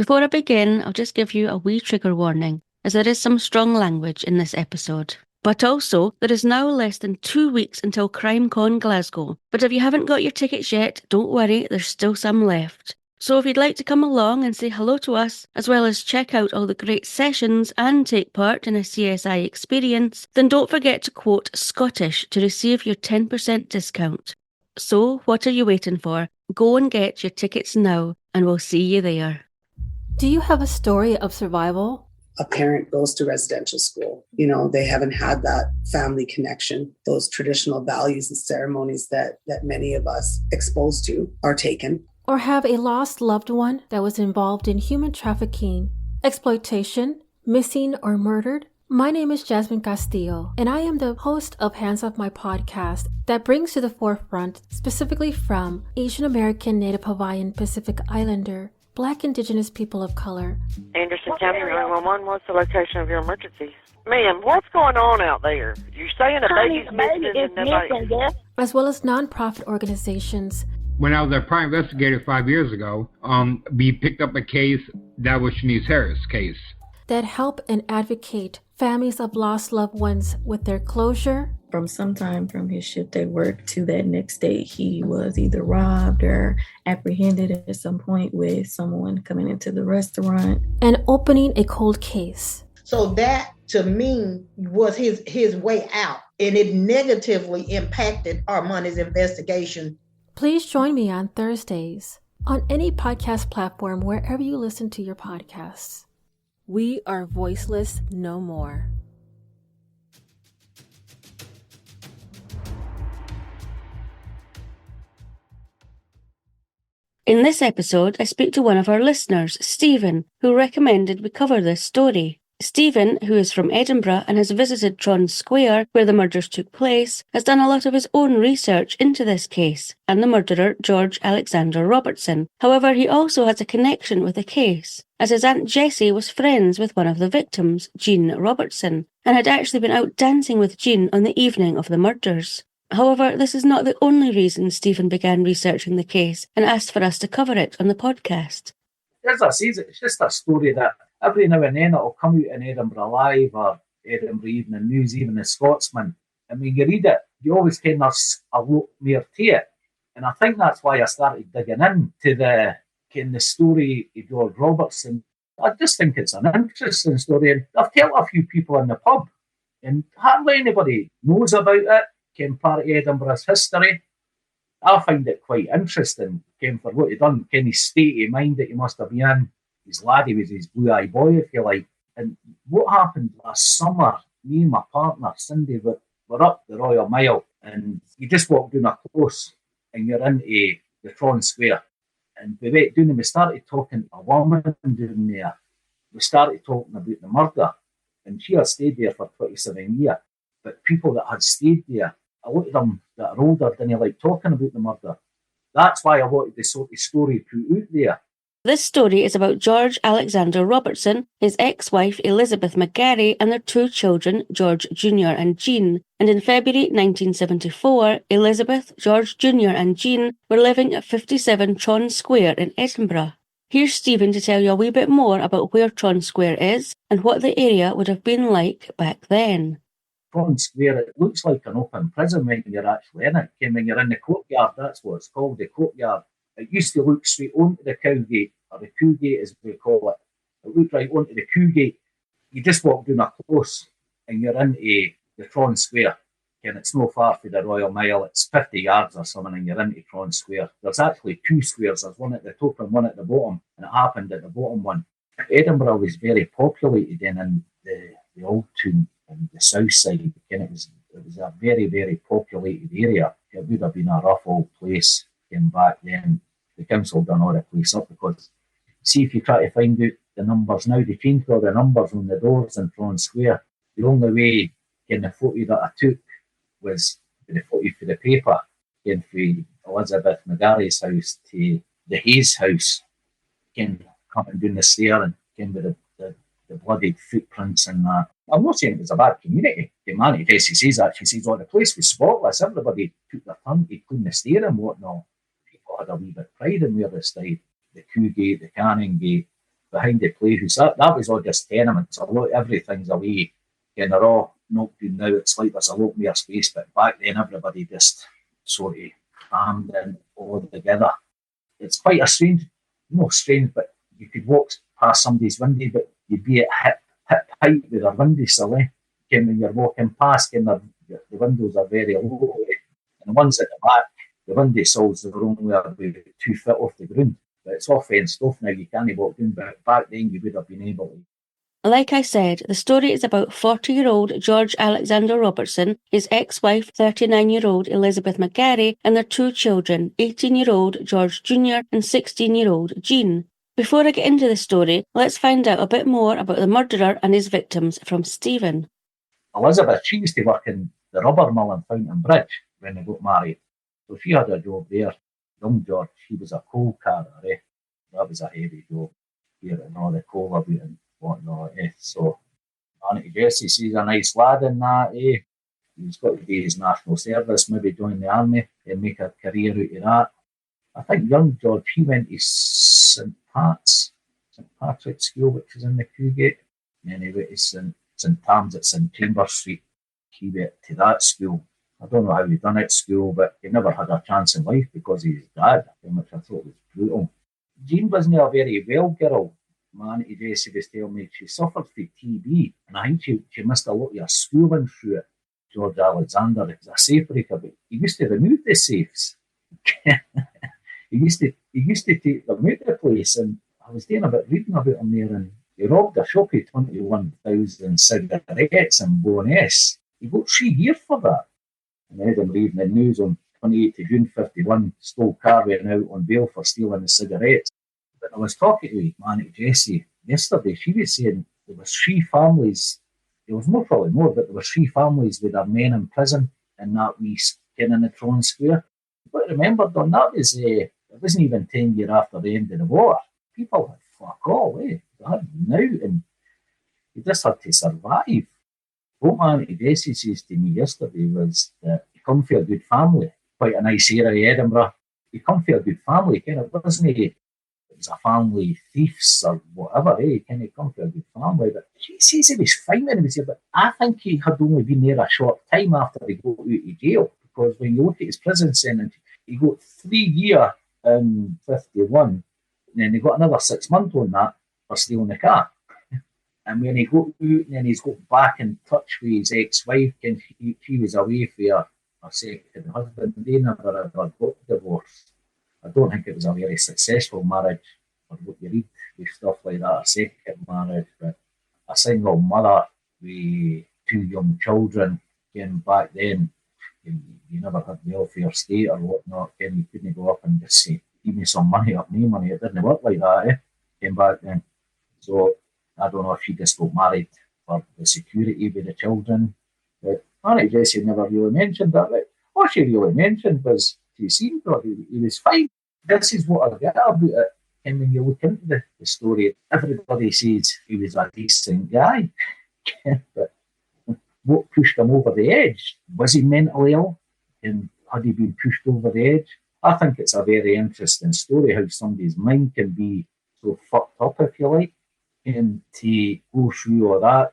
Before I begin, I'll just give you a wee trigger warning, as there is some strong language in this episode. But also, there is now less than 2 weeks until CrimeCon Glasgow. But if you haven't got your tickets yet, don't worry, there's still some left. So if you'd like to come along and say hello to us, as well as check out all the great sessions and take part in a CSI experience, then don't forget to quote Scottish to receive your 10% discount. So what are you waiting for? Go and get your tickets now, and we'll see you there. Do you have a story of survival? A parent goes to residential school. They haven't had that family connection. Those traditional values and ceremonies that many of us exposed to are taken. Or have a lost loved one that was involved in human trafficking, exploitation, missing, or murdered? My name is Jasmine Castillo, and I am the host of Hands Off My podcast that brings to the forefront, specifically from Asian American, Native Hawaiian, Pacific Islander, Black Indigenous people of color. Anderson County 911, what's the location of your emergency? Ma'am, what's going on out there? You're saying a baby's missing and nobody... As well as nonprofit organizations. When I was a private investigator 5 years ago, we picked up a case that was Shanice Harris' case. That help and advocate families of lost loved ones with their closure. From sometime from his shift at work to that next day, he was either robbed or apprehended at some point with someone coming into the restaurant. And opening a cold case. So that, to me, was his way out. And it negatively impacted Armani's investigation. Please join me on Thursdays on any podcast platform wherever you listen to your podcasts. We are voiceless no more. In this episode, I speak to one of our listeners, Stephen, who recommended we cover this story. Stephen, who is from Edinburgh and has visited Tron Square, where the murders took place, has done a lot of his own research into this case and the murderer, George Alexander Robertson. However, he also has a connection with the case, as his Aunt Jessie was friends with one of the victims, Jean Robertson, and had actually been out dancing with Jean on the evening of the murders. However, this is not the only reason Stephen began researching the case and asked for us to cover it on the podcast. As I say, it's just a story that every now and then it'll come out in Edinburgh Live or Edinburgh Evening News, even the Scotsman. And when you read it, you always kind of a lot more to it. And I think that's why I started digging into the story of George Robertson. I just think it's an interesting story. And I've told a few people in the pub, and hardly anybody knows about it, came part of Edinburgh's history. I find it quite interesting, came for what he done, kind of state of mind that he must have been in. His laddie was his blue-eye boy, if you like. And what happened last summer, me and my partner, Cindy, were up the Royal Mile, and you just walk down a close, and you're into the Tron Square. And we went down and we started talking to a woman down there. We started talking about the murder, and she had stayed there for 27 years. But people that had stayed there, a lot of them that are older didn't like talking about the murder. That's why I wanted the sort of story put out there. This story is about George Alexander Robertson, his ex-wife Elizabeth McGarry, and their 2 children, George Jr. and Jean. And in February 1974, Elizabeth, George Jr. and Jean were living at 57 Tron Square in Edinburgh. Here's Stephen to tell you a wee bit more about where Tron Square is and what the area would have been like back then. Tron Square, it looks like an open prison when you're actually in it. When you're in the courtyard, that's what it's called, the courtyard. It used to look straight onto the Cowgate, or the Cowgate as we call it. It looked right onto the Cowgate. You just walk down a close and you're into the Tron Square. And it's no far from the Royal Mile. It's 50 yards or something and you're into Tron Square. There's actually 2 squares. There's one at the top and one at the bottom. And it happened at the bottom one. Edinburgh was very populated then in the Old Town and the south side. And it was a very, very populated area. It would have been a rough old place back then. The council done all the place up because, see, if you try to find out the numbers now, they changed all the numbers on the doors in Tron Square. The only way in the photo that I took was the photo for the paper, and from Elizabeth McGarry's house to the Hayes house, coming down the stair and with the bloody footprints and that. I'm not saying it was a bad community. The man at SCC's actually says, the place was spotless. Everybody took their turn to clean the stair and whatnot. People had a wee bit of pride in where they stayed. The Cowgate, the Canning Gate, behind the playhouse. That was all just tenements. Everything's away, and they're all knocked down now. It's like there's a lot more space, but back then everybody just sort of crammed in all together. It's quite a strange, but you could walk past somebody's window, but you'd be at hip height with their windowsill. When you're walking past, and the windows are very low, and the ones at the back, the windowsills are only about 2 feet off the ground. But it's all fenced off now, you can't walk in, but back then you would have been able to. Like I said, the story is about 40-year-old George Alexander Robertson, his ex-wife 39-year-old Elizabeth McGarry, and their 2 children, 18-year-old George Jr. and 16-year-old Jean. Before I get into the story, let's find out a bit more about the murderer and his victims from Stephen. Elizabeth, she used to work in the rubber mill in Fountain Bridge when they got married. So she had a job there. Young George, he was a coal carrier. That was a heavy job. Here and all the coal about and whatnot. So Auntie Jessie, she's a nice lad in that. He's got to do his national service, maybe join the army and make a career out of that. I think young George, he went to St Patrick's School, which is in the Cowgate. And then he went to St Tam's at St Chambers Street. He went to that school. I don't know how he done at school, but he never had a chance in life because of his dad, which I thought was brutal. Jean wasn't a very well girl. My Auntie Jessie was telling me she suffered from TB, and I think she missed a lot of her schooling through it. George Alexander was a safe breaker, but he used to remove the safes. he used to take them out of the place, and I was doing a bit reading about him there, and he robbed a shop of 21,000 cigarettes in Bowness. He got 3 years for that. And then I'm reading the news on 28th of June 51, stole car went out on bail for stealing the cigarettes. But I was talking to my Auntie Jessie yesterday. She was saying there was 3 families. There was probably more, but there were 3 families with their men in prison in that wee skin in the Tron Square. But remember, Don, that was it wasn't even 10 years after the end of the war. People had fuck all, They had now, and you just had to survive. What my Auntie Jessie says to me yesterday was that you come from a good family, quite a nice area, Edinburgh. You come from a good family, it wasn't it was a family thieves or whatever, you come from a good family. But she says he was fine when he was here, but I think he had only been there a short time after he got out of jail, because when you look at his prison sentence, he got 3 years in 51, and then he got another 6 months on that for stealing the car. And when he got out, and then he's got back in touch with his ex-wife, and she was away for her second husband. They never ever got divorced. I don't think it was a very successful marriage, or what you read with stuff like that, a second marriage. But a single mother with 2 young children, again, back then, you never had welfare state or whatnot. You couldn't go up and just say, give me some money or no money. It didn't work like that, came back then. So I don't know if she just got married for the security with the children. But Auntie Jessie never really mentioned that. But all she really mentioned was she seemed like he was fine. This is what I get about it. And when you look into the story, everybody says he was a decent guy. But what pushed him over the edge? Was he mentally ill? And had he been pushed over the edge? I think it's a very interesting story how somebody's mind can be so fucked up, if you like, and to go through all that.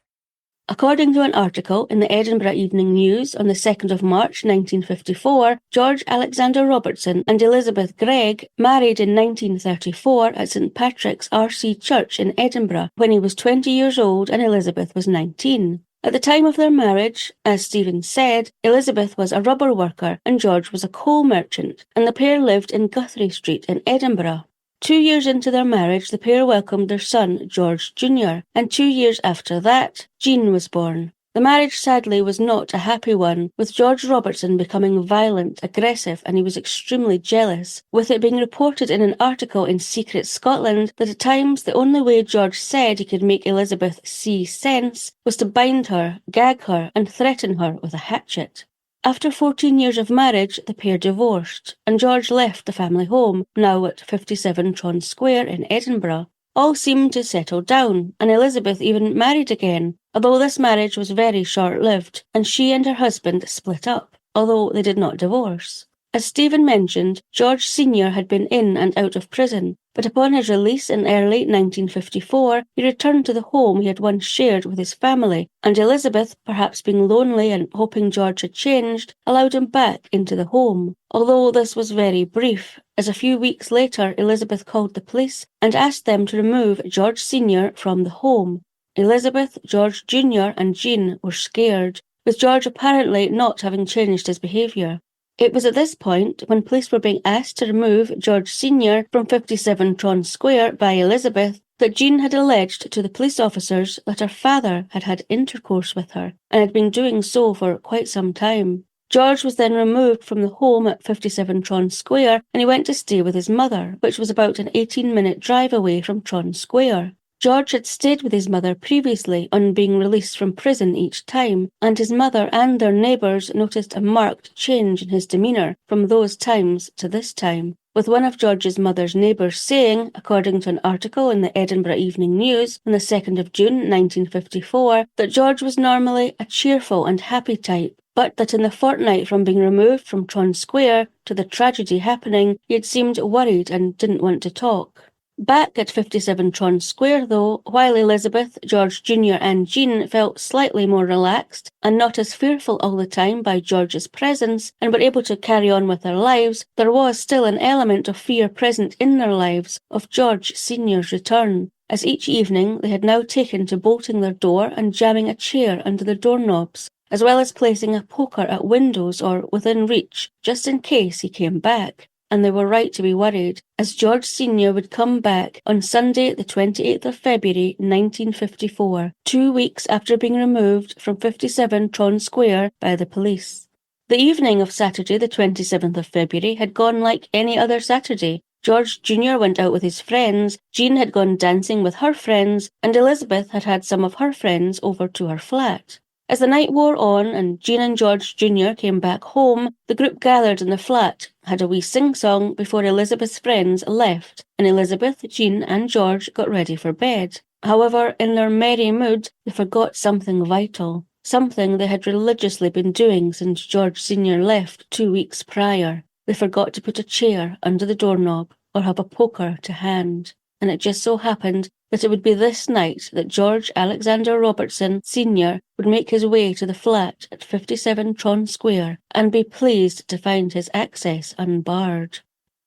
According to an article in the Edinburgh Evening News on the 2nd of March 1954, George Alexander Robertson and Elizabeth Gregg married in 1934 at St Patrick's RC Church in Edinburgh when he was 20 years old and Elizabeth was 19. At the time of their marriage, as Stephen said, Elizabeth was a rubber worker and George was a coal merchant, and the pair lived in Guthrie Street in Edinburgh. 2 years into their marriage, the pair welcomed their son, George Jr., and 2 years after that, Jean was born. The marriage sadly was not a happy one, with George Robertson becoming violent, aggressive, and he was extremely jealous, with it being reported in an article in Secret Scotland that at times the only way George said he could make Elizabeth see sense was to bind her, gag her, and threaten her with a hatchet. After 14 years of marriage, the pair divorced, and George left the family home, now at 57 Tron Square in Edinburgh. All seemed to settle down, and Elizabeth even married again, although this marriage was very short-lived, and she and her husband split up, although they did not divorce. As Stephen mentioned, George Sr. had been in and out of prison, but upon his release in early 1954, he returned to the home he had once shared with his family, and Elizabeth, perhaps being lonely and hoping George had changed, allowed him back into the home. Although this was very brief, as a few weeks later Elizabeth called the police and asked them to remove George Sr. from the home. Elizabeth, George Jr. and Jean were scared, with George apparently not having changed his behaviour. It was at this point, when police were being asked to remove George Sr. from 57 Tron Square by Elizabeth, that Jean had alleged to the police officers that her father had had intercourse with her, and had been doing so for quite some time. George was then removed from the home at 57 Tron Square, and he went to stay with his mother, which was about an 18-minute drive away from Tron Square. George had stayed with his mother previously on being released from prison each time, and his mother and their neighbours noticed a marked change in his demeanour from those times to this time, with one of George's mother's neighbours saying, according to an article in the Edinburgh Evening News on the 2nd of June 1954, that George was normally a cheerful and happy type, but that in the fortnight from being removed from Tron Square to the tragedy happening, he had seemed worried and didn't want to talk. Back at 57 Tron Square, though, while Elizabeth, George Jr. and Jean felt slightly more relaxed and not as fearful all the time by George's presence and were able to carry on with their lives, there was still an element of fear present in their lives of George Sr.'s return, as each evening they had now taken to bolting their door and jamming a chair under the doorknobs, as well as placing a poker at windows or within reach, just in case he came back. And they were right to be worried, as George Sr. would come back on Sunday the 28th of February 1954, 2 weeks after being removed from 57 Tron Square by the police. The evening of Saturday the 27th of February had gone like any other Saturday. George Jr. went out with his friends, Jean had gone dancing with her friends, and Elizabeth had had some of her friends over to her flat. As the night wore on and Jean and George Jr. came back home, the group gathered in the flat, had a wee sing-song before Elizabeth's friends left, and Elizabeth, Jean and George got ready for bed. However, in their merry mood, they forgot something vital, something they had religiously been doing since George Sr. left 2 weeks prior. They forgot to put a chair under the doorknob or have a poker to hand, and it just so happened that it would be this night that George Alexander Robertson Sr. would make his way to the flat at 57 Tron Square and be pleased to find his access unbarred.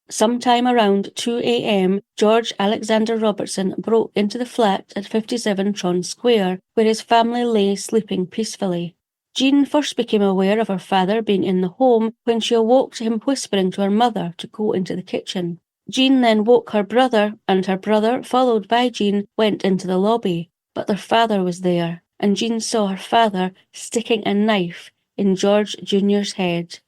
Sometime around 2 a.m, George Alexander Robertson broke into the flat at 57 Tron Square, where his family lay sleeping peacefully. Jean first became aware of her father being in the home when she awoke to him whispering to her mother to go into the kitchen. Jean then woke her brother, and her brother, followed by Jean, went into the lobby. But their father was there, and Jean saw her father sticking a knife in George Jr.'s head.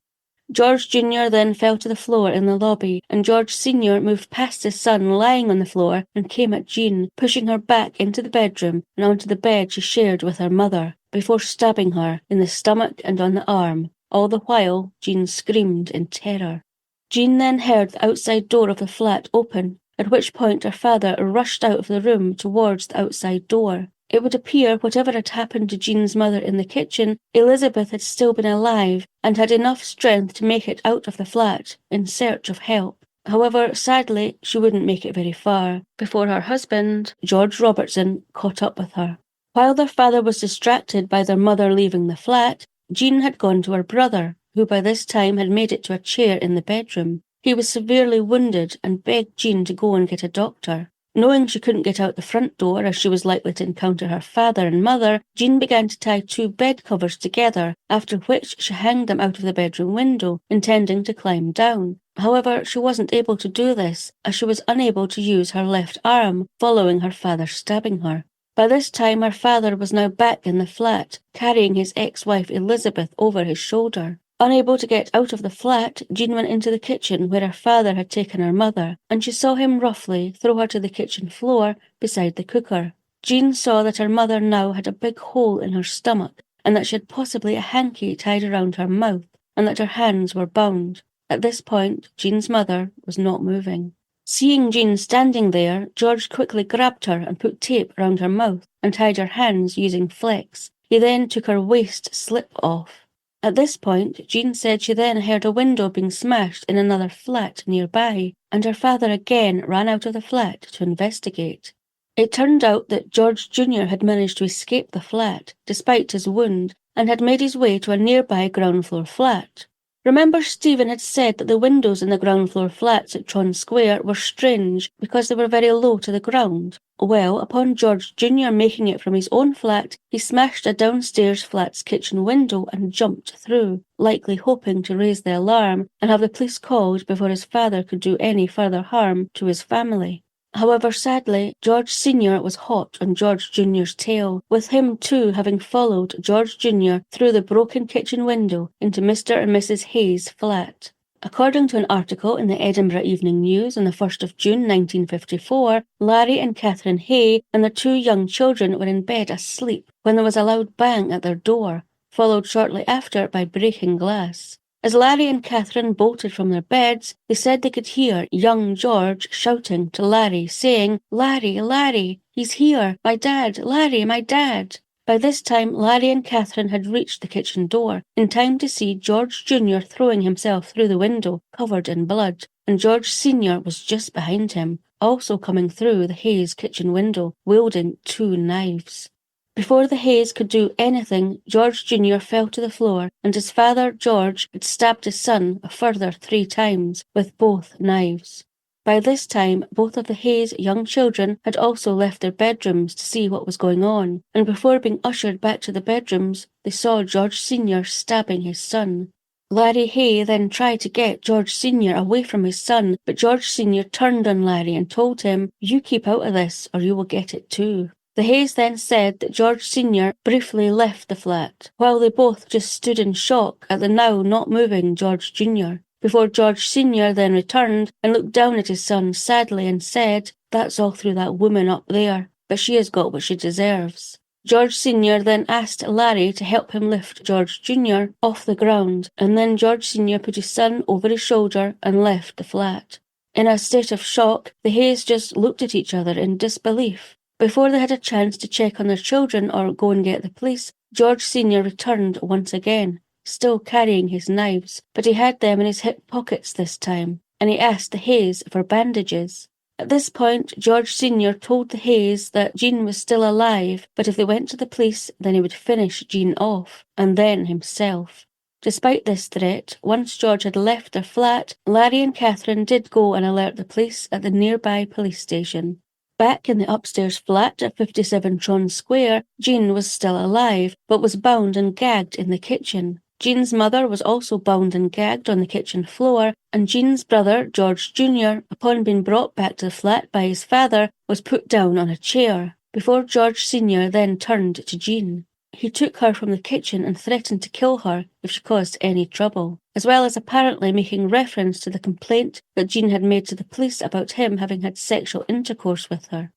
George Jr. then fell to the floor in the lobby, and George Sr. moved past his son lying on the floor and came at Jean, pushing her back into the bedroom and onto the bed she shared with her mother, before stabbing her in the stomach and on the arm. All the while, Jean screamed in terror. Jean then heard the outside door of the flat open, at which point her father rushed out of the room towards the outside door. It would appear whatever had happened to Jean's mother in the kitchen, Elizabeth had still been alive and had enough strength to make it out of the flat in search of help. However, sadly, she wouldn't make it very far before her husband, George Robertson, caught up with her. While their father was distracted by their mother leaving the flat, Jean had gone to her brother, who by this time had made it to a chair in the bedroom. He was severely wounded and begged Jean to go and get a doctor. Knowing she couldn't get out the front door as she was likely to encounter her father and mother, Jean began to tie 2 bed covers together, after which she hanged them out of the bedroom window, intending to climb down. However, she wasn't able to do this, as she was unable to use her left arm, following her father stabbing her. By this time her father was now back in the flat, carrying his ex-wife Elizabeth over his shoulder. Unable to get out of the flat, Jean went into the kitchen where her father had taken her mother, and she saw him roughly throw her to the kitchen floor beside the cooker. Jean saw that her mother now had a big hole in her stomach, and that she had possibly a hanky tied around her mouth, and that her hands were bound. At this point, Jean's mother was not moving. Seeing Jean standing there, George quickly grabbed her and put tape around her mouth and tied her hands using flex. He then took her waist slip off. At this point, Jean said she then heard a window being smashed in another flat nearby, and her father again ran out of the flat to investigate. It turned out that George Jr. had managed to escape the flat, despite his wound, and had made his way to a nearby ground floor flat. Remember, Stephen had said that the windows in the ground floor flats at Tron Square were strange because they were very low to the ground. Well, upon George Jr. making it from his own flat, he smashed a downstairs flat's kitchen window and jumped through, likely hoping to raise the alarm and have the police called before his father could do any further harm to his family. However, sadly, George Sr. was hot on George Jr.'s tail, with him too having followed George Jr. through the broken kitchen window into Mr. and Mrs. Hayes' flat. According to an article in the Edinburgh Evening News on the 1st of June 1954, Larry and Catherine Hay and their 2 young children were in bed asleep when there was a loud bang at their door, followed shortly after by breaking glass. As Larry and Catherine bolted from their beds, they said they could hear young George shouting to Larry, saying, "Larry, Larry, he's here, my dad, Larry, my dad." By this time, Larry and Catherine had reached the kitchen door, in time to see George Jr. throwing himself through the window, covered in blood, and George Sr. was just behind him, also coming through the Hayes kitchen window, wielding 2 knives. Before the Hayes could do anything, George Jr. fell to the floor, and his father, George, had stabbed his son a further 3 times with both knives. By this time, both of the Hayes' young children had also left their bedrooms to see what was going on, and before being ushered back to the bedrooms, they saw George Sr. stabbing his son. Larry Hay then tried to get George Sr. away from his son, but George Sr. turned on Larry and told him, "You keep out of this, or you will get it too." The Hayes then said that George Sr. briefly left the flat, while they both just stood in shock at the now not moving George Jr., before George Sr. then returned and looked down at his son sadly and said, "That's all through that woman up there, but she has got what she deserves." George Sr. then asked Larry to help him lift George Jr. off the ground, and then George Sr. put his son over his shoulder and left the flat. In a state of shock, the Hayes just looked at each other in disbelief. Before they had a chance to check on their children or go and get the police, George Sr. returned once again, still carrying his knives, but he had them in his hip pockets this time, and he asked the Hayes for bandages. At this point, George Sr. told the Hayes that Jean was still alive, but if they went to the police, then he would finish Jean off, and then himself. Despite this threat, once George had left their flat, Larry and Catherine did go and alert the police at the nearby police station. Back in the upstairs flat at 57 Tron Square, Jean was still alive, but was bound and gagged in the kitchen. Jean's mother was also bound and gagged on the kitchen floor, and Jean's brother, George Jr., upon being brought back to the flat by his father, was put down on a chair, before George Sr. then turned to Jean. He took her from the kitchen and threatened to kill her if she caused any trouble, as well as apparently making reference to the complaint that Jean had made to the police about him having had sexual intercourse with her.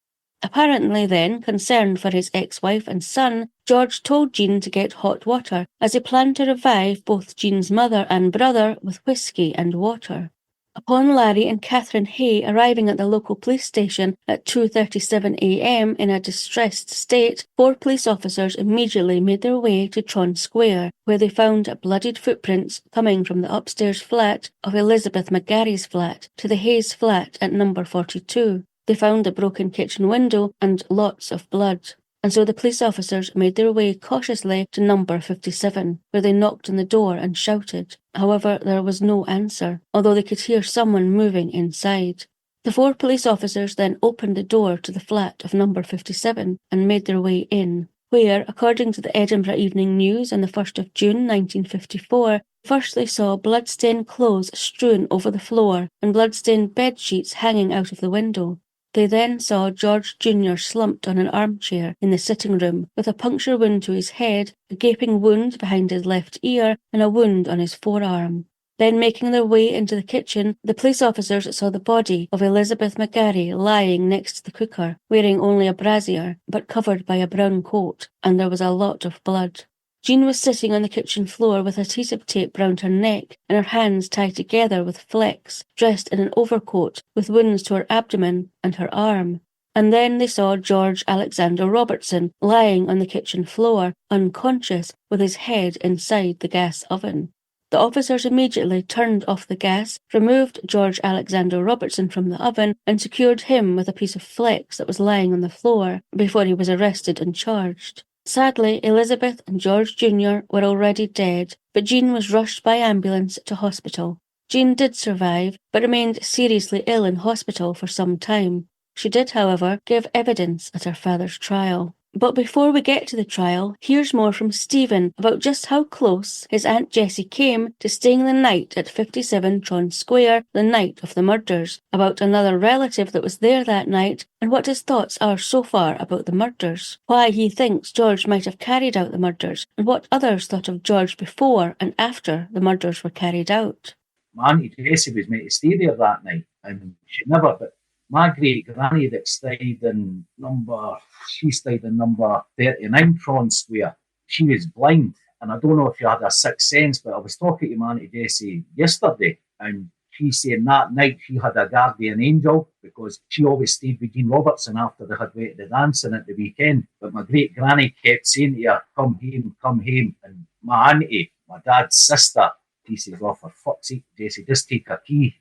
Apparently then, concerned for his ex-wife and son, George told Jean to get hot water, as he planned to revive both Jean's mother and brother with whiskey and water. Upon Larry and Catherine Hay arriving at the local police station at 2:37 a.m. in a distressed state, 4 police officers immediately made their way to Tron Square, where they found bloodied footprints coming from the upstairs flat of Elizabeth McGarry's flat to the Hayes flat at number 42. They found a broken kitchen window and lots of blood. And so the police officers made their way cautiously to number 57, where they knocked on the door and shouted. However, there was no answer, although they could hear someone moving inside. The 4 police officers then opened the door to the flat of number 57 and made their way in, where, according to the Edinburgh Evening News on the 1st of June 1954, first they saw blood-stained clothes strewn over the floor and blood-stained bed sheets hanging out of the window. They then saw George Jr. slumped on an armchair in the sitting room, with a puncture wound to his head, a gaping wound behind his left ear, and a wound on his forearm. Then, making their way into the kitchen, the police officers saw the body of Elizabeth McGarry lying next to the cooker, wearing only a brassiere, but covered by a brown coat, and there was a lot of blood. Jean was sitting on the kitchen floor with adhesive tape round her neck and her hands tied together with flex, dressed in an overcoat with wounds to her abdomen and her arm. and then they saw George Alexander Robertson lying on the kitchen floor, unconscious, with his head inside the gas oven. The officers immediately turned off the gas, removed George Alexander Robertson from the oven, and secured him with a piece of flex that was lying on the floor before he was arrested and charged. Sadly, Elizabeth and George Jr. were already dead, but Jean was rushed by ambulance to hospital. Jean did survive, but remained seriously ill in hospital for some time. She did, however, give evidence at her father's trial. But before we get to the trial, here's more from Stephen about just how close his Aunt Jessie came to staying the night at 57 Tron Square the night of the murders, about another relative that was there that night, and what his thoughts are so far about the murders, why he thinks George might have carried out the murders, and what others thought of George before and after the murders were carried out. My Auntie Jessie was meant to stay there that night, and she never, but my great granny that stayed in number 39 Tron Square, she was blind, and I don't know if she had a sixth sense, but I was talking to my Auntie Jessie yesterday, and she saying that night she had a guardian angel because she always stayed with George Robertson after they had went to dancing at the weekend. But my great granny kept saying to her, come home. And my auntie, my dad's sister, he says, oh, for fuck's sake, Jessie, just take a key.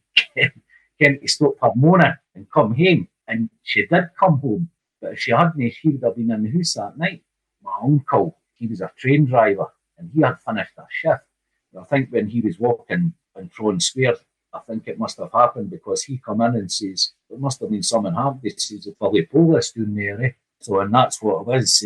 Can't you stop her moaning and come home? And she did come home, but if she hadn't, she would have been in the house that night. My uncle, he was a train driver, and he had finished a shift. But I think when he was walking in Tron Square, I think it must have happened because he come in and says, there must have been something happened. He says, it's probably police down there. Eh? So, and that's what it was.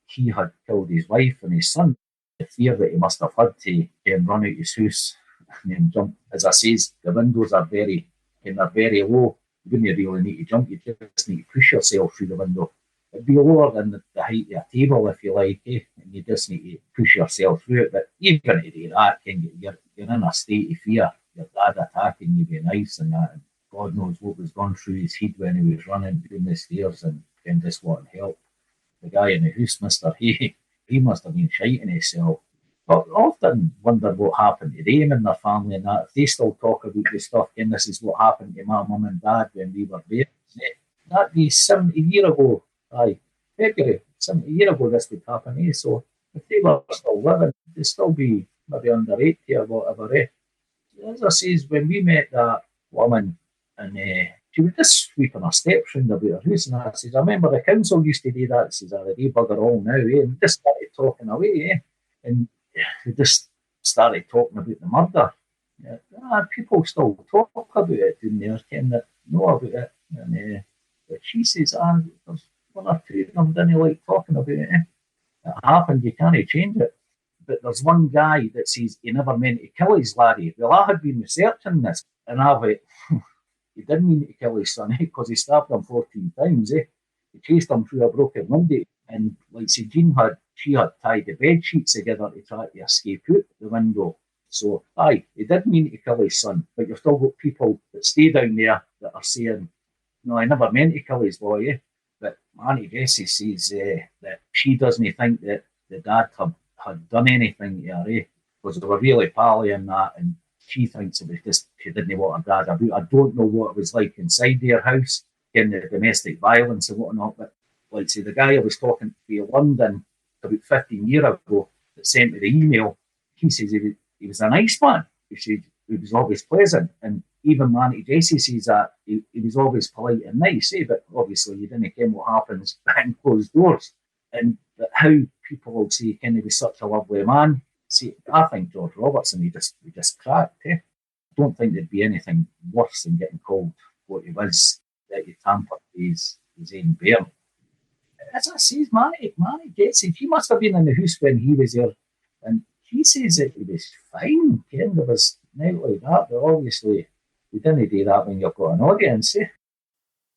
He had killed his wife and his son. The fear that he must have had to run out his house and then jump. As I says, the windows are very low. You wouldn't really need to jump, you just need to push yourself through the window. It'd be lower than the height of a table, if you like, and you just need to push yourself through it. But even to do that, you're in a state of fear. Your dad attacking you with knives and that, and God knows what was going through his head when he was running down the stairs and just wanting help. The guy in the house, Mr. He must have been shiting himself. But I often wonder what happened to them and their family and that. If they still talk about this stuff, and this is what happened to my mum and dad when we were there. That'd be 70 years ago. February, 70 years ago this would happen. So if they were still living, they'd still be maybe under 80 or whatever. As I says, when we met that woman, and she was just sweeping her steps round about her house, and I says, I remember the council used to do that. She says, they bugger all now, and just started talking away, and we just started talking about the murder. People still talk about it down there, that know about it. And but she says, there's one or two of them didn't like talking about it. It happened, you can't change it. But there's one guy that says he never meant to kill his laddie. Well, I had been researching this, and I went, he didn't mean to kill his son, because he stabbed him 14 times. He chased him through a broken window, and like say, she had tied the bed sheets together to try to escape out the window. So, he did mean to kill his son, but you've still got people that stay down there that are saying, no, I never meant to kill his boy. But Auntie Jessie says that she doesn't think that the dad had done anything to her, because they were really pally and that, and she thinks it was just she didn't want her dad about. I don't know what it was like inside their house, in the domestic violence and whatnot, but like say the guy I was talking to in London about 15 years ago that sent me the email, he says he was a nice man. He said he was always pleasant, and even Auntie Jessie says that he was always polite and nice, but obviously you didn't care what happens behind closed doors. And how people will say, he was such a lovely man. See, I think George Robertson, he just cracked. I don't think there'd be anything worse than getting called what he was, that he tampered with his own bairn. As I say, Manny Jessie, he must have been in the house when he was there, and he says that he was fine. There was nothing like that, but obviously you didn't do that when you've got an audience.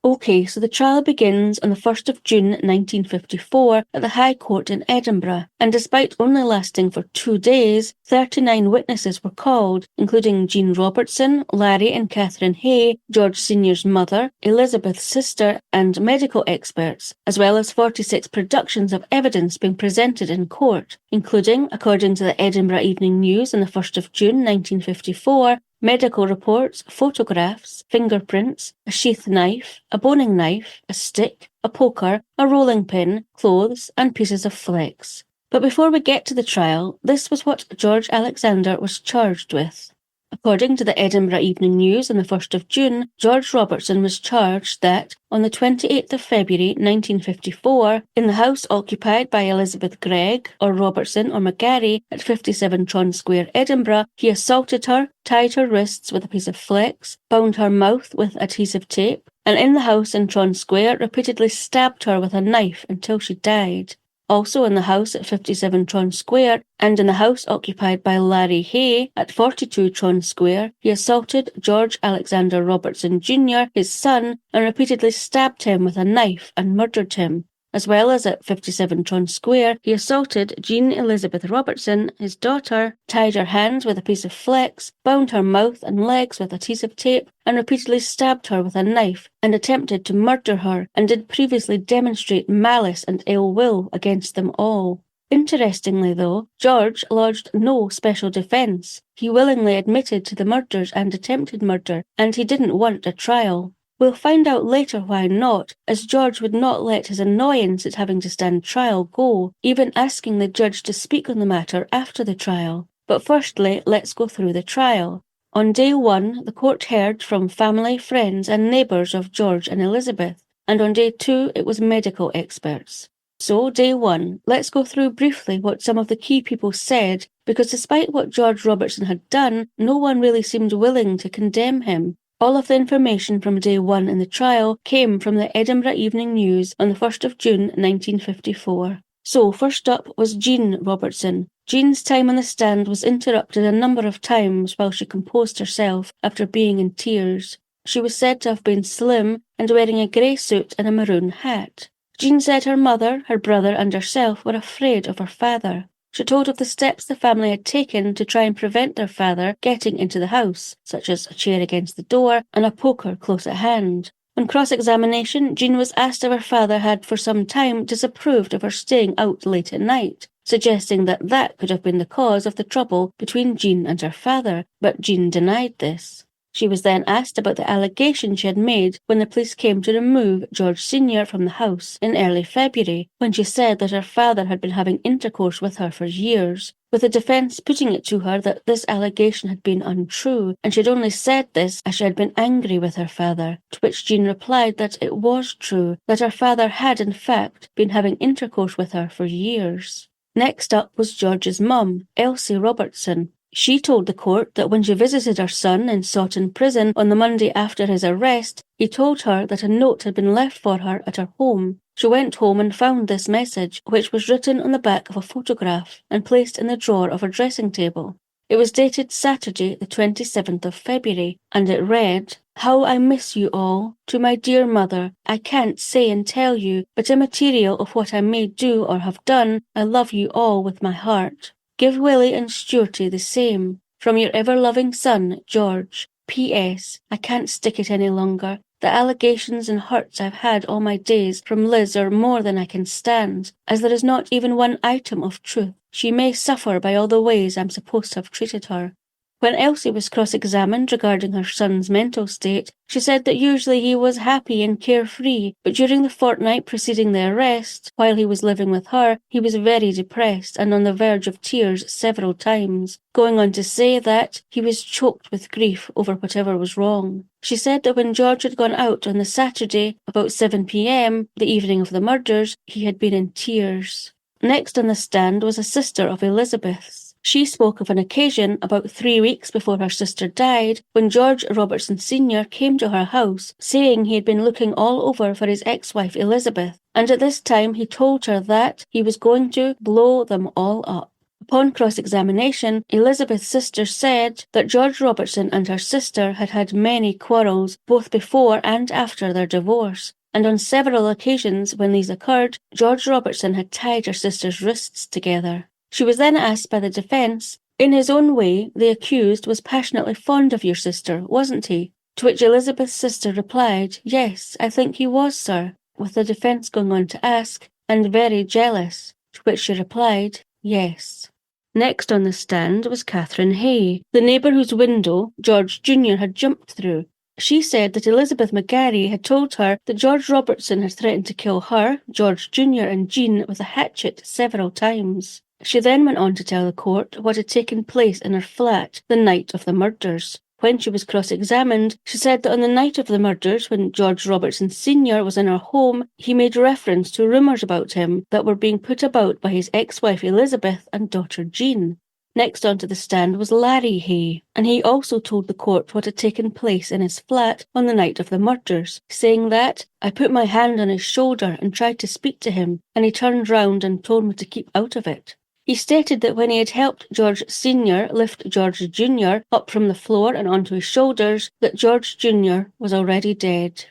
OK, so the trial begins on the 1st of June 1954 at the High Court in Edinburgh, and despite only lasting for 2 days, 39 witnesses were called, including George Robertson, Larry and Catherine Hay, George Sr.'s mother, Elizabeth's sister, and medical experts, as well as 46 productions of evidence being presented in court, including, according to the Edinburgh Evening News on the 1st of June 1954, Medical reports, photographs, fingerprints, a sheath knife, a boning knife, a stick, a poker, a rolling pin, clothes, and pieces of flex. But before we get to the trial, this was what George Alexander was charged with. According to the Edinburgh Evening News on the 1st of June, George Robertson was charged that, on the 28th of February 1954, in the house occupied by Elizabeth Gregg, or Robertson, or McGarry, at 57 Tron Square, Edinburgh, he assaulted her, tied her wrists with a piece of flex, bound her mouth with adhesive tape, and in the house in Tron Square repeatedly stabbed her with a knife until she died. Also in the house at 57 Tron Square, and in the house occupied by Larry Hay at 42 Tron Square, he assaulted George Alexander Robertson Jr., his son, and repeatedly stabbed him with a knife and murdered him. As well as at 57 Tron Square, he assaulted Jean Elizabeth Robertson, his daughter, tied her hands with a piece of flex, bound her mouth and legs with adhesive tape, and repeatedly stabbed her with a knife, and attempted to murder her, and did previously demonstrate malice and ill will against them all. Interestingly, though, George lodged no special defence. He willingly admitted to the murders and attempted murder, and he didn't want a trial. We'll find out later why not, as George would not let his annoyance at having to stand trial go, even asking the judge to speak on the matter after the trial. But firstly, let's go through the trial. On day 1, the court heard from family, friends and neighbours of George and Elizabeth, and on day 2 it was medical experts. So, day 1, let's go through briefly what some of the key people said, because despite what George Robertson had done, no one really seemed willing to condemn him. All of the information from day 1 in the trial came from the Edinburgh Evening News on the 1st of June 1954. So, first up was Jean Robertson. Jean's time on the stand was interrupted a number of times while she composed herself after being in tears. She was said to have been slim and wearing a grey suit and a maroon hat. Jean said her mother, her brother and herself were afraid of her father. She told of the steps the family had taken to try and prevent their father getting into the house, such as a chair against the door and a poker close at hand. On cross-examination, Jean was asked if her father had for some time disapproved of her staying out late at night, suggesting that that could have been the cause of the trouble between Jean and her father, but Jean denied this. She was then asked about the allegation she had made when the police came to remove George Sr. from the house in early February, when she said that her father had been having intercourse with her for years, with the defence putting it to her that this allegation had been untrue, and she had only said this as she had been angry with her father, to which Jean replied that it was true, that her father had in fact been having intercourse with her for years. Next up was George's mum, Elsie Robertson. She told the court that when she visited her son in Sawton prison on the Monday after his arrest, he told her that a note had been left for her at her home. She went home and found this message, which was written on the back of a photograph and placed in the drawer of her dressing table. It was dated Saturday, the 27th of February, and it read, "How I miss you all. To my dear mother, I can't say and tell you, but immaterial of what I may do or have done, I love you all with my heart. Give Willie and Stuarty the same. From your ever-loving son, George. P.S. I can't stick it any longer. The allegations and hurts I've had all my days from Liz are more than I can stand, as there is not even one item of truth. She may suffer by all the ways I'm supposed to have treated her." When Elsie was cross-examined regarding her son's mental state, she said that usually he was happy and carefree, but during the fortnight preceding the arrest, while he was living with her, he was very depressed and on the verge of tears several times, going on to say that he was choked with grief over whatever was wrong. She said that when George had gone out on the Saturday, about 7 p.m, the evening of the murders, he had been in tears. Next on the stand was a sister of Elizabeth's. She spoke of an occasion about 3 weeks before her sister died, when George Robertson Sr. came to her house, saying he had been looking all over for his ex-wife Elizabeth, and at this time he told her that he was going to blow them all up. Upon cross-examination, Elizabeth's sister said that George Robertson and her sister had had many quarrels, both before and after their divorce, and on several occasions when these occurred, George Robertson had tied her sister's wrists together. She was then asked by the defence, "In his own way, the accused was passionately fond of your sister, wasn't he?" To which Elizabeth's sister replied, "Yes, I think he was, sir," with the defence going on to ask, "And very jealous?" To which she replied, "Yes." Next on the stand was Catherine Hay, the neighbour whose window George Jr. had jumped through. She said that Elizabeth McGarry had told her that George Robertson had threatened to kill her, George Jr. and Jean with a hatchet several times. She then went on to tell the court what had taken place in her flat the night of the murders. When she was cross-examined, she said that on the night of the murders, when George Robertson Sr. was in her home, he made reference to rumours about him that were being put about by his ex-wife Elizabeth and daughter Jean. Next onto the stand was Larry Hay, and he also told the court what had taken place in his flat on the night of the murders, saying that, "I put my hand on his shoulder and tried to speak to him, and he turned round and told me to keep out of it." He stated that when he had helped George Sr. lift George Jr. up from the floor and onto his shoulders, that George Jr. was already dead.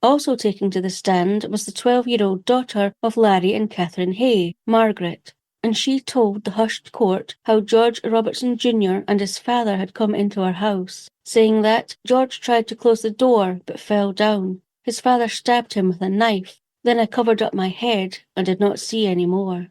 Also taking to the stand was the 12-year-old daughter of Larry and Catherine Hay, Margaret, and she told the hushed court how George Robertson Jr. and his father had come into our house, saying that George tried to close the door but fell down. His father stabbed him with a knife. Then I covered up my head and did not see any more.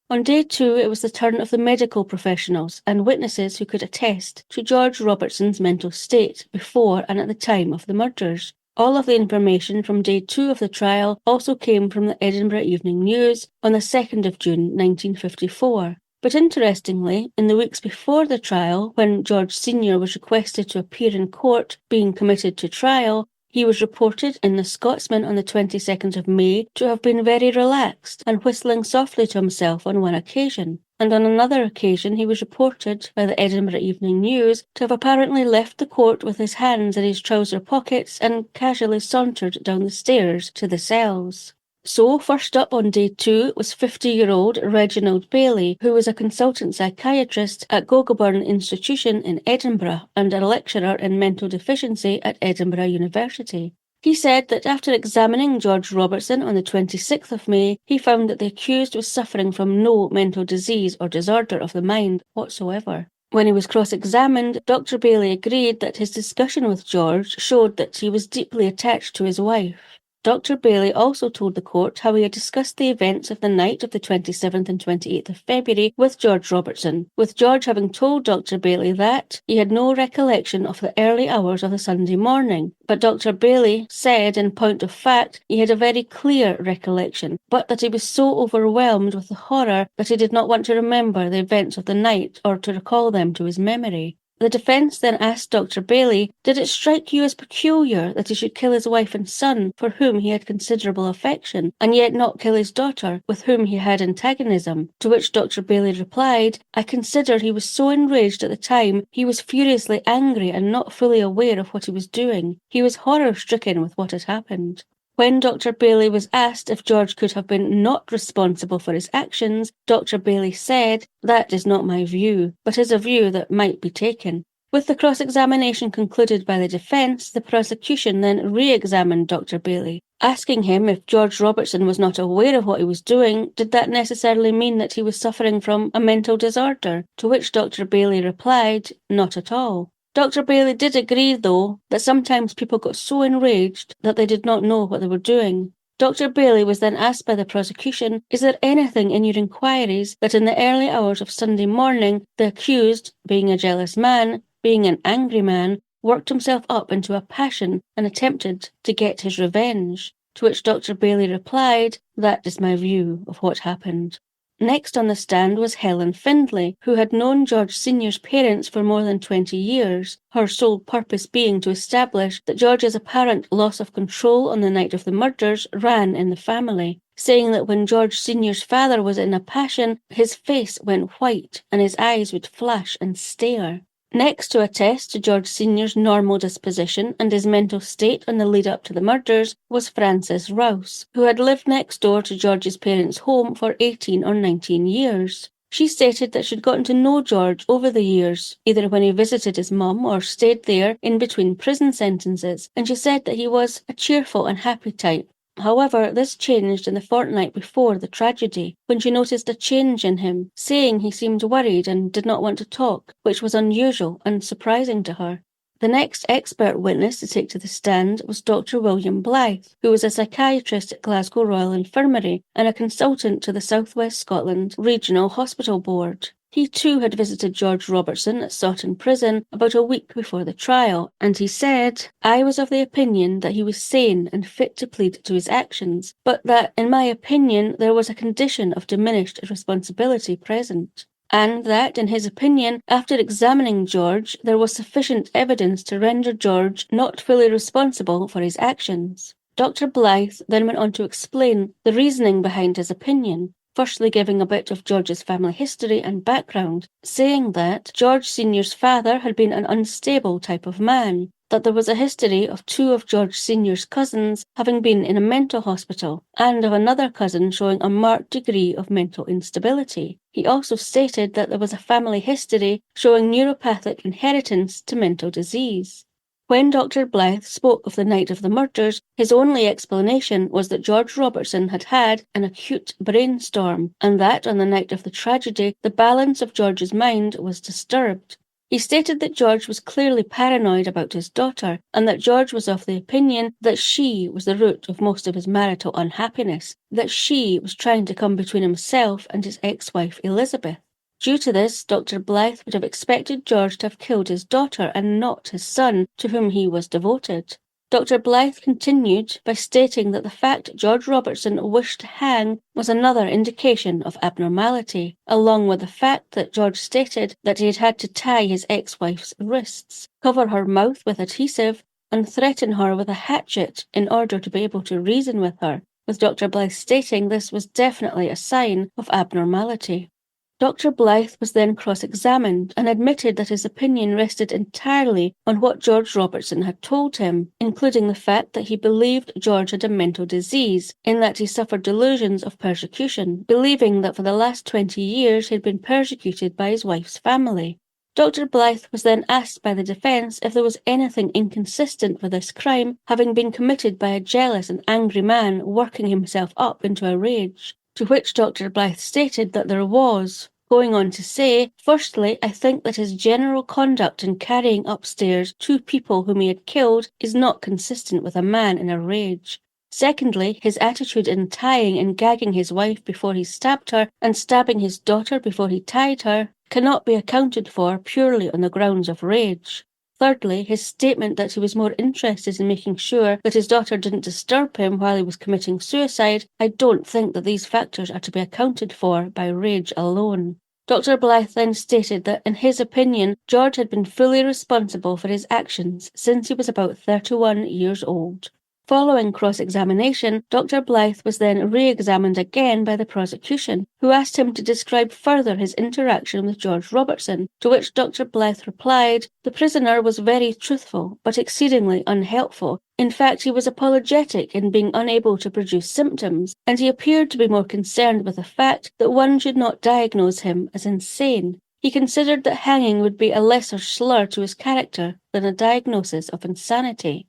On day 2, it was the turn of the medical professionals and witnesses who could attest to George Robertson's mental state before and at the time of the murders. All of the information from day 2 of the trial also came from the Edinburgh Evening News on the 2nd of June 1954. But interestingly, in the weeks before the trial, when George Sr. was requested to appear in court being committed to trial, he was reported in the Scotsman on the 22nd of May to have been very relaxed and whistling softly to himself on one occasion. And on another occasion he was reported by the Edinburgh Evening News to have apparently left the court with his hands in his trouser pockets and casually sauntered down the stairs to the cells. So, first up on day 2 was 50-year-old Reginald Bailey, who was a consultant psychiatrist at Goulburn Institution in Edinburgh and a lecturer in mental deficiency at Edinburgh University. He said that after examining George Robertson on the 26th of May, he found that the accused was suffering from no mental disease or disorder of the mind whatsoever. When he was cross-examined, Dr. Bailey agreed that his discussion with George showed that he was deeply attached to his wife. Dr. Bailey also told the court how he had discussed the events of the night of the 27th and 28th of February with George Robertson, with George having told Dr. Bailey that he had no recollection of the early hours of the Sunday morning. But Dr. Bailey said, in point of fact, he had a very clear recollection, but that he was so overwhelmed with the horror that he did not want to remember the events of the night or to recall them to his memory. The defence then asked Dr. Bailey, did it strike you as peculiar that he should kill his wife and son, for whom he had considerable affection, and yet not kill his daughter, with whom he had antagonism? To which Dr. Bailey replied, I consider he was so enraged at the time, he was furiously angry and not fully aware of what he was doing. He was horror-stricken with what had happened. When Dr. Bailey was asked if George could have been not responsible for his actions, Dr. Bailey said, that is not my view, but is a view that might be taken. With the cross-examination concluded by the defence, the prosecution then re-examined Dr. Bailey, asking him if George Robertson was not aware of what he was doing, did that necessarily mean that he was suffering from a mental disorder? To which Dr. Bailey replied, not at all. Dr. Bailey did agree, though, that sometimes people got so enraged that they did not know what they were doing. Dr. Bailey was then asked by the prosecution, is there anything in your inquiries that in the early hours of Sunday morning, the accused, being a jealous man, being an angry man, worked himself up into a passion and attempted to get his revenge? To which Dr. Bailey replied, that is my view of what happened. Next on the stand was Helen Findlay, who had known George Sr.'s parents for more than 20 years, her sole purpose being to establish that George's apparent loss of control on the night of the murders ran in the family, saying that when George Sr.'s father was in a passion, his face went white and his eyes would flash and stare. Next to attest to George Sr.'s normal disposition and his mental state on the lead-up to the murders was Frances Rouse, who had lived next door to George's parents' home for 18 or 19 years. She stated that she'd gotten to know George over the years, either when he visited his mum or stayed there in between prison sentences, and she said that he was a cheerful and happy type. However, this changed in the fortnight before the tragedy, when she noticed a change in him, saying he seemed worried and did not want to talk, which was unusual and surprising to her. The next expert witness to take to the stand was Dr. William Blythe, who was a psychiatrist at Glasgow Royal Infirmary and a consultant to the South West Scotland Regional Hospital Board. He too had visited George Robertson at Sutton Prison about a week before the trial, and he said, "I was of the opinion that he was sane and fit to plead to his actions, but that, in my opinion, there was a condition of diminished responsibility present, and that, in his opinion, after examining George, there was sufficient evidence to render George not fully responsible for his actions." Dr. Blyth then went on to explain the reasoning behind his opinion, firstly giving a bit of George's family history and background, saying that George Sr.'s father had been an unstable type of man, that there was a history of 2 of George Sr.'s cousins having been in a mental hospital, and of another cousin showing a marked degree of mental instability. He also stated that there was a family history showing neuropathic inheritance to mental disease. When Dr. Blyth spoke of the night of the murders, his only explanation was that George Robertson had had an acute brainstorm, and that on the night of the tragedy, the balance of George's mind was disturbed. He stated that George was clearly paranoid about his daughter, and that George was of the opinion that she was the root of most of his marital unhappiness, that she was trying to come between himself and his ex-wife Elizabeth. Due to this, Dr. Blyth would have expected George to have killed his daughter and not his son, to whom he was devoted. Dr. Blyth continued by stating that the fact George Robertson wished to hang was another indication of abnormality, along with the fact that George stated that he had had to tie his ex-wife's wrists, cover her mouth with adhesive, and threaten her with a hatchet in order to be able to reason with her, with Dr. Blyth stating this was definitely a sign of abnormality. Dr. Blyth was then cross-examined and admitted that his opinion rested entirely on what George Robertson had told him, including the fact that he believed George had a mental disease, in that he suffered delusions of persecution, believing that for the last 20 years he had been persecuted by his wife's family. Dr. Blyth was then asked by the defence if there was anything inconsistent with this crime having been committed by a jealous and angry man working himself up into a rage, to which Dr. Blyth stated that there was, going on to say, "Firstly, I think that his general conduct in carrying upstairs 2 people whom he had killed is not consistent with a man in a rage. Secondly, his attitude in tying and gagging his wife before he stabbed her and stabbing his daughter before he tied her cannot be accounted for purely on the grounds of rage. Thirdly, his statement that he was more interested in making sure that his daughter didn't disturb him while he was committing suicide, I don't think that these factors are to be accounted for by rage alone." Dr. Blyth then stated that, in his opinion, George had been fully responsible for his actions since he was about 31 years old. Following cross-examination, Dr. Blyth was then re-examined again by the prosecution, who asked him to describe further his interaction with George Robertson, to which Dr. Blyth replied, "The prisoner was very truthful, but exceedingly unhelpful. In fact, he was apologetic in being unable to produce symptoms, and he appeared to be more concerned with the fact that one should not diagnose him as insane. He considered that hanging would be a lesser slur to his character than a diagnosis of insanity."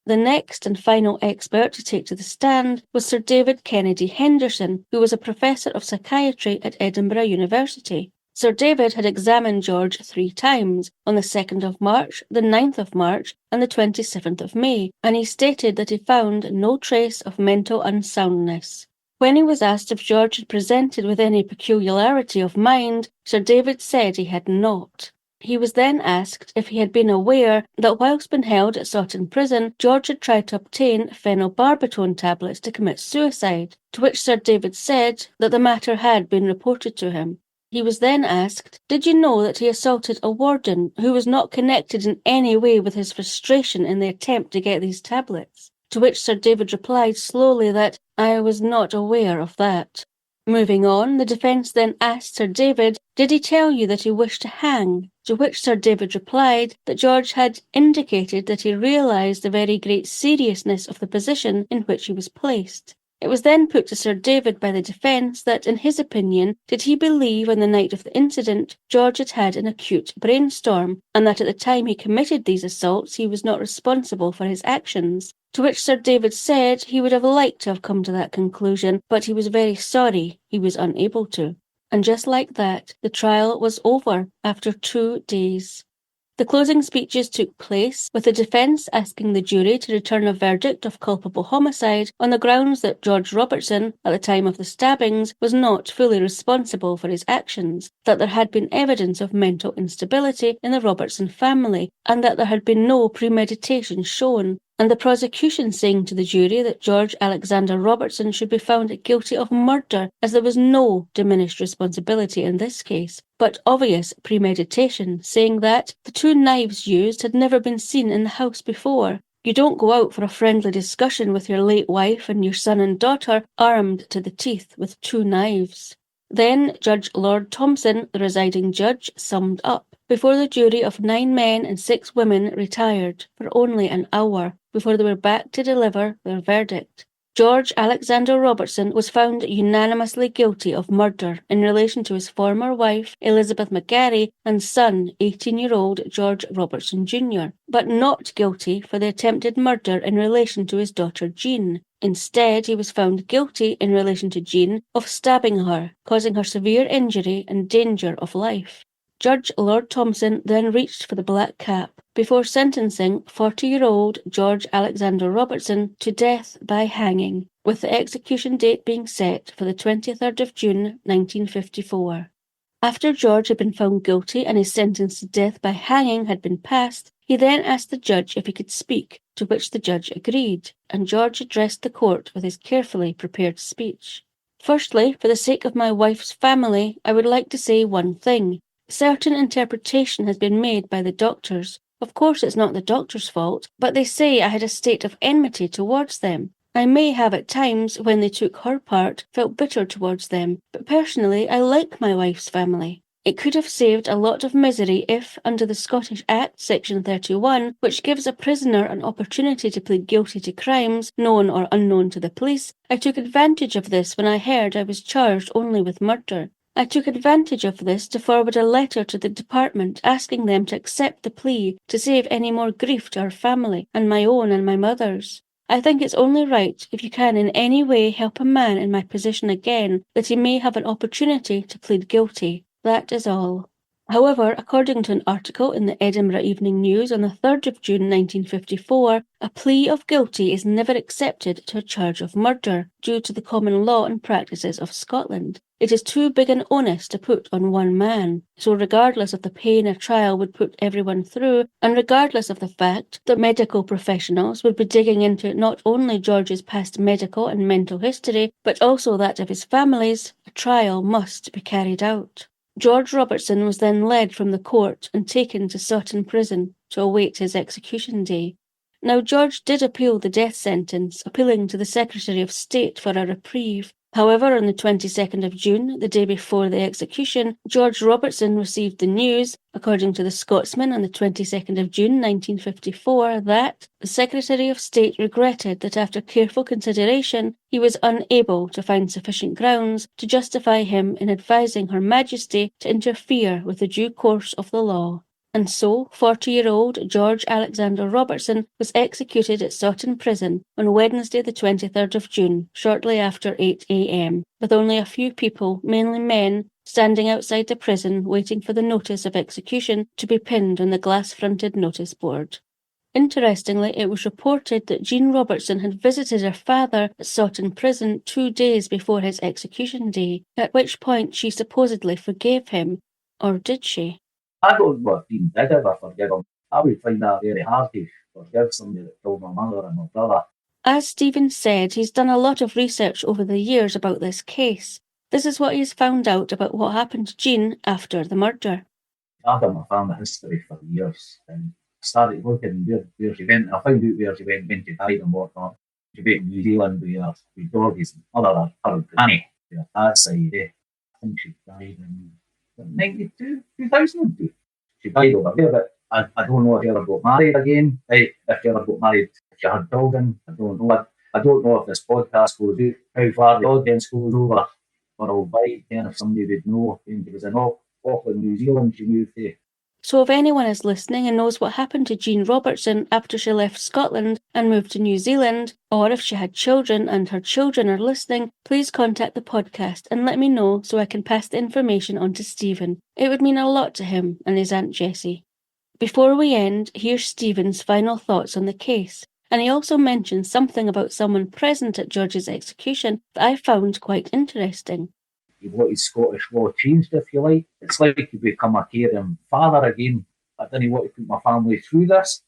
The next and final expert to take to the stand was Sir David Kennedy Henderson, who was a professor of psychiatry at Edinburgh University. Sir David had examined George 3 times, on the 2nd of March, the 9th of March, and the 27th of May, and he stated that he found no trace of mental unsoundness. When he was asked if George had presented with any peculiarity of mind, Sir David said he had not. He was then asked if he had been aware that whilst being held at Sutton Prison, George had tried to obtain phenobarbital tablets to commit suicide, to which Sir David said that the matter had been reported to him. He was then asked, "Did you know that he assaulted a warden who was not connected in any way with his frustration in the attempt to get these tablets?" To which Sir David replied slowly that, "I was not aware of that." Moving on, the defence then asked Sir David, "Did he tell you that he wished to hang?" To which Sir David replied that George had indicated that he realised the very great seriousness of the position in which he was placed. It was then put to Sir David by the defence that, in his opinion, did he believe on the night of the incident George had had an acute brainstorm, and that at the time he committed these assaults he was not responsible for his actions. To which Sir David said he would have liked to have come to that conclusion, but he was very sorry he was unable to. And just like that, the trial was over after 2 days. The closing speeches took place with the defence asking the jury to return a verdict of culpable homicide on the grounds that George Robertson, at the time of the stabbings, was not fully responsible for his actions, that there had been evidence of mental instability in the Robertson family, and that there had been no premeditation shown, and the prosecution saying to the jury that George Alexander Robertson should be found guilty of murder, as there was no diminished responsibility in this case, but obvious premeditation, saying that the 2 knives used had never been seen in the house before. You don't go out for a friendly discussion with your late wife and your son and daughter armed to the teeth with 2 knives. Then Judge Lord Thompson, the presiding judge, summed up before the jury of 9 men and 6 women retired for only an hour before they were back to deliver their verdict. George Alexander Robertson was found unanimously guilty of murder in relation to his former wife, Elizabeth McGarry, and son, 18-year-old George Robertson Jr., but not guilty for the attempted murder in relation to his daughter Jean. Instead, he was found guilty in relation to Jean of stabbing her, causing her severe injury and danger of life. Judge Lord Thompson then reached for the black cap before sentencing 40-year-old George Alexander Robertson to death by hanging, with the execution date being set for the 23rd of June 1954. After George had been found guilty and his sentence to death by hanging had been passed, he then asked the judge if he could speak, to which the judge agreed, and George addressed the court with his carefully prepared speech. Firstly, for the sake of my wife's family, I would like to say one thing. Certain interpretation has been made by the doctors. Of course it's not the doctor's fault, but they say I had a state of enmity towards them. I may have at times, when they took her part, felt bitter towards them, but personally I like my wife's family. It could have saved a lot of misery if, under the Scottish Act, Section 31, which gives a prisoner an opportunity to plead guilty to crimes, known or unknown to the police, I took advantage of this when I heard I was charged only with murder. I took advantage of this to forward a letter to the department asking them to accept the plea to save any more grief to our family and my own and my mother's. I think it's only right, if you can in any way help a man in my position again, that he may have an opportunity to plead guilty. That is all. However, according to an article in the Edinburgh Evening News on the 3rd of June 1954, a plea of guilty is never accepted to a charge of murder due to the common law and practices of Scotland. It is too big an onus to put on one man. So regardless of the pain a trial would put everyone through, and regardless of the fact that medical professionals would be digging into not only George's past medical and mental history, but also that of his family's, a trial must be carried out. George Robertson was then led from the court and taken to Sutton Prison to await his execution day. Now, George did appeal the death sentence, appealing to the Secretary of State for a reprieve. However, on the 22nd of June, the day before the execution, George Robertson received the news, according to the Scotsman on the 22nd of June 1954, that the Secretary of State regretted that after careful consideration he was unable to find sufficient grounds to justify him in advising Her Majesty to interfere with the due course of the law. And so, 40-year-old George Alexander Robertson was executed at Sutton Prison on Wednesday the 23rd of June, shortly after 8 a.m, with only a few people, mainly men, standing outside the prison waiting for the notice of execution to be pinned on the glass-fronted notice board. Interestingly, it was reported that Jean Robertson had visited her father at Sutton Prison 2 days before his execution day, at which point she supposedly forgave him. Or did she? I don't know if Dean did ever forgive him. I would find that very hard to forgive somebody that killed my mother and my brother. As Stephen said, he's done a lot of research over the years about this case. This is what he's found out about what happened to Jean after the murder. I've done my family history for years and started looking where she went. I found out where she went when she died and whatnot. She went to New Zealand with George's mother, her granny, her dad's side. I think she died in 2002. She died over there, but I don't know if she ever got married again. If she ever got married, if she had children, I don't know. I don't know if this podcast goes out, how far the audience goes over, or I'll bite, and if somebody would know, because I know Auckland, New Zealand, she moved to. So if anyone is listening and knows what happened to Jean Robertson after she left Scotland and moved to New Zealand, or if she had children and her children are listening, please contact the podcast and let me know so I can pass the information on to Stephen. It would mean a lot to him and his Aunt Jessie. Before we end, here's Stephen's final thoughts on the case, and he also mentions something about someone present at George's execution that I found quite interesting. You wanted Scottish law changed, if you like. It's like you become a caring father again. I didn't want to put my family through this.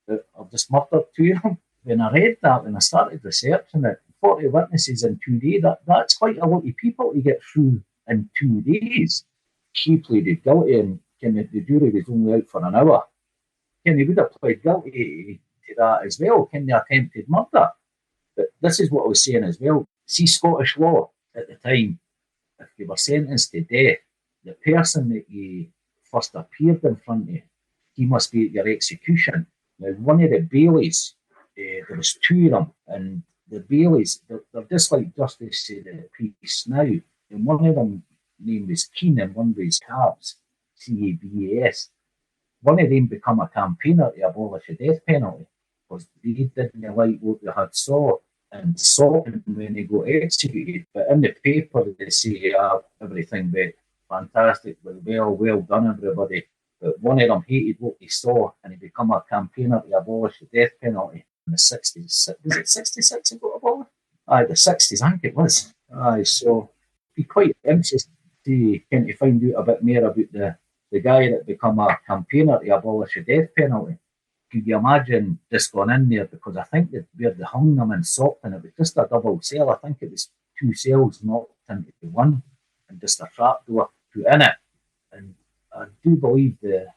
I've just murdered two of them. When I read that, when I started researching it, 40 witnesses in 2 days, that's quite a lot of people to get through in 2 days. He pleaded guilty, and the jury was only out for an hour. He would have pled guilty to that as well, the attempted murder. But this is what I was saying as well. See, Scottish law at the time, if you were sentenced to death, the person that you first appeared in front of, he must be at your execution. Now, one of the bailies, there was 2 of them, and the bailies, they're just like Justice of the Peace now. And one of them name was Keane and one was Cabs, Cabas. One of them become a campaigner to abolish the death penalty because they didn't like what they had saw and saw when they got executed. But in the paper, they say everything went fantastic, well done, everybody. But one of them hated what he saw and he became a campaigner to abolish the death penalty in the 60s. Was it 66 it got abolished? Aye, the 60s, I think it was. Aye, so be quite interested to find out a bit more about the guy that became a campaigner to abolish the death penalty. Could you imagine just going in there? Because I think that where they hung them in Sopton, it was just a double cell. I think it was 2 cells knocked into one and just a trapdoor put in it. And I do believe the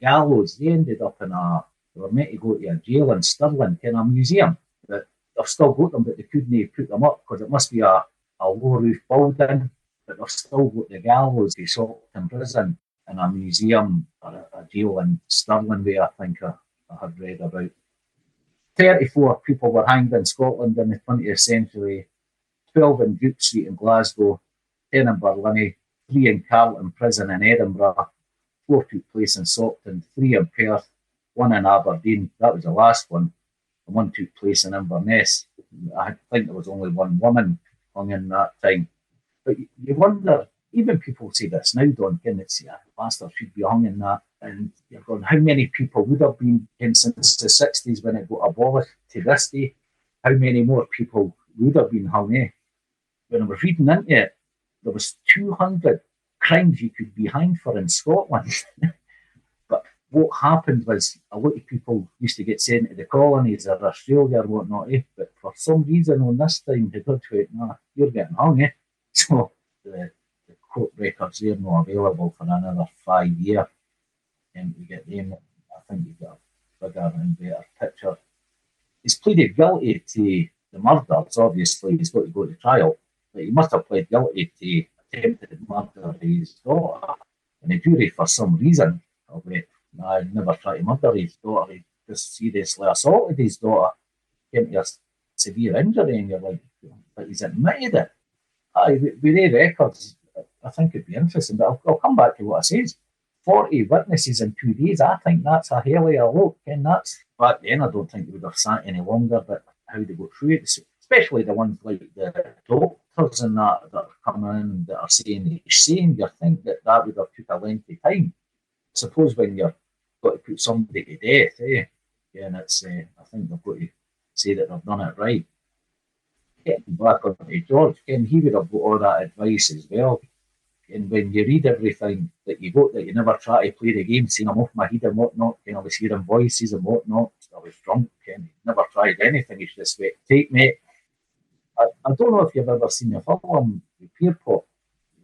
gallows, they ended up they were meant to go to a jail in Stirling, in a museum. But they've still got them, but they couldn't put them up because it must be a low roof building. But they've still got the gallows they shot in prison in a museum or a jail in Stirling, where I think I had read about. 34 people were hanged in Scotland in the 20th century, 12 in Duke Street in Glasgow, 10 in Berlin, 3 in Carlton Prison in Edinburgh, 4 took place in Sopton, 3 in Perth, 1 in Aberdeen, that was the last one, and 1 took place in Inverness. I think there was only 1 woman hung in that time. But you wonder, even people say this now, Don, and say, bastard should be hung in that. And you're going, how many people would have been in since the 60s when it got abolished to this day? How many more people would have been hung? When I was reading into it, there was 200 crimes you could be hanged for in Scotland. But what happened was a lot of people used to get sent to the colonies or Australia or whatnot. But for some reason on this time, the judge went, nah, you're getting hung. So the court records, they're not available for another 5 years. And we get them, I think you get a bigger and better picture. He's pleaded guilty to the murders, obviously, he's got to go to trial. But he must have pled guilty to attempted murder of his daughter. And the jury, for some reason, I never tried to murder his daughter, he just seriously assaulted his daughter, came to a severe injury, and you're like, but he's admitted it. With the records, I think it'd be interesting, but I'll come back to what I said. 40 witnesses in 2 days, I think that's a hell of a lot. And that's, back then, I don't think they would have sat any longer, but how they go through it, especially the ones like the doctors and that are coming in that are saying, you think that would have took a lengthy time. Suppose when you've got to put somebody to death, and it's, I think they've got to say that they've done it right. Getting back on to George, and he would have got all that advice as well. And when you read everything that you got, that you never try to play the game, saying I'm off my head and whatnot, I was hearing voices and whatnot, I was drunk, and never tried anything, it's just went, take mate. I don't know if you've ever seen the film Pierpont.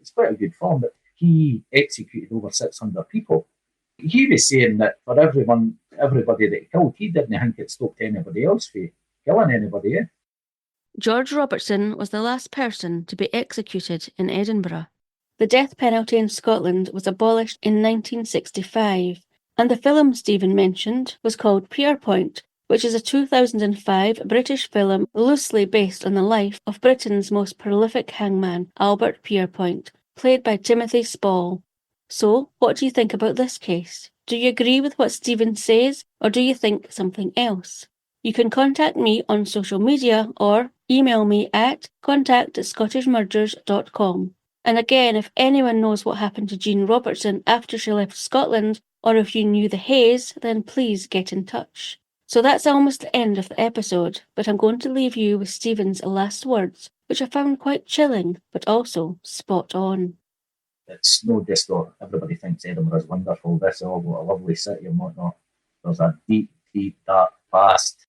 It's quite a good film, but he executed over 600 people. He was saying that for everybody that he killed, he didn't think it stopped anybody else from killing anybody. George Robertson was the last person to be executed in Edinburgh. The death penalty in Scotland was abolished in 1965, and the film Stephen mentioned was called Pierpont, which is a 2005 British film loosely based on the life of Britain's most prolific hangman, Albert Pierpont, played by Timothy Spall. So, what do you think about this case? Do you agree with what Stephen says, or do you think something else? You can contact me on social media or email me at contact@scottishmurders.com. And again, if anyone knows what happened to Jean Robertson after she left Scotland, or if you knew the Hays, then please get in touch. So that's almost the end of the episode, but I'm going to leave you with Stephen's last words, which I found quite chilling, but also spot on. It's no just everybody thinks Edinburgh is wonderful. This is all what a lovely city and whatnot. There's a deep, deep, dark past.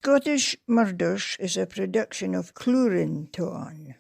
Scottish Murders is a production of Tron.